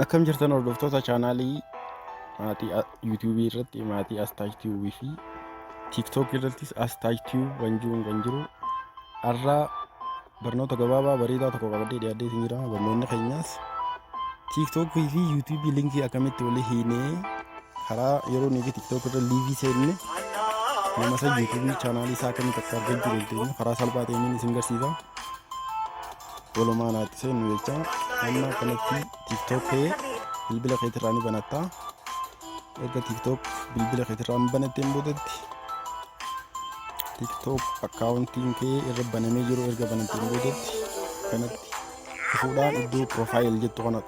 Akkam jirtan hordoftoota chaanaalii maatii YouTube irratti maatii Astaach TV fi TikTok irrattis Astaach TV kan jiru har'a barnoota gabaabaa bareedaa tokko qabadhee dhiyaadhee jira. Barnoonni keenyas TikTok fi YouTube linkii akkamitti walii hiinee karaa yeroo nuti TikTok irra liivii seenne nama isa YouTube chaanaalii isaa akkamitti akka argachuu dandeenyu karaa salphaa ta'een isin garsiisa. Walumaa naatti seenu jecha amma kanatti TikTok bilbila keetirraa ni banatta. Erga TikTok bilbila keetirraa banatteen boodatti TikTok akkaawuntiin kee irra banamee jiru erga banatteen boodatti kanatti dhufuudhaan iddoo profile jettu kana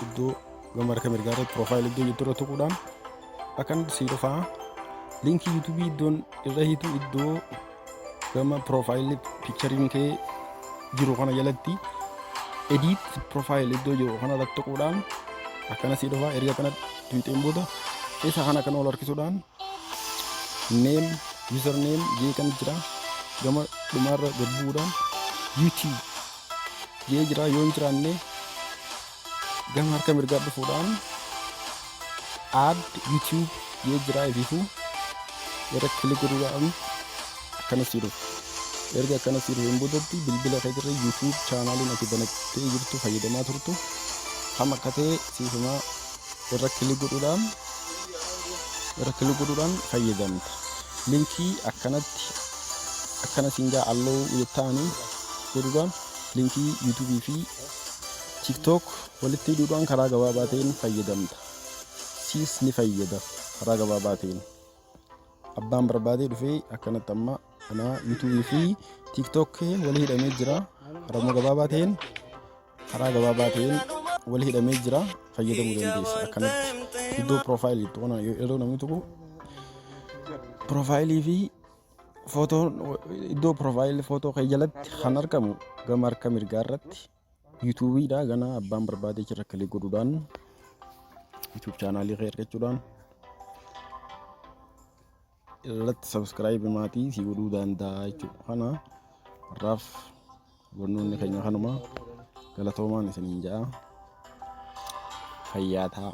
iddoo gama harka mirgaa irratti profile iddoo jettu irra tuquudhaan akkanatti sii dhufaa linkii YouTube iddoon irra hiitu iddoo gama profile picturein kee jiru kana jalatti edit profile iddoo jiru kana irratti tuquudhaan akkana sii dhufaa. Erga kana tuuteen booda isa kana kan ol harkisuudhaan name username jee kan jira gama dhumarra gad bu'uudhaan YouTube jee jira yoo hin jiraanne gama harka mirgaa dhufuudhaan add YouTube jee jira ifiifuu irra kilik godhuudhaan akkana sii dhufu. Erga akkana sii dhufeen boodatti bilbila keetirra YouTube chaanaaliin ati banattee jirtu fayyadamaa turtu hamma akka ta'e siifumaa irra kilik godhuudhaan fayyadamta. Linkii akkanatti akkana siinjaa alloo jettaanii godhuudhaan linkii YouTube fi TikTok walitti hidhuudhaan karaa gabaabaa ta'een fayyadamta. Siis ni fayyada karaa gabaabaa ta'een. Abbaan barbaadee dhufee akkanatti amma kana YouTube fi TikTok wal hidhamee jira. Karaa gabaabaa ta'een wal hidhamee jira fayyadamuu dandeessa. Akkanatti iddoo profile jettu kana yeroo namni tokko profile fi footoo iddoo profile footoo kee jalatti kan argamu gama harka mirgaa irratti YouTube dha. Gana abbaan barbaadee jira kilik godhuudhaan YouTube chaanaalii kee argachuudhaan irratti subscribe maatii si godhuu danda'a jechuudha. Kana har'aaf barnoonni keenya kanuma galatoomaan isiniin jedha. Fayyaa ta'a.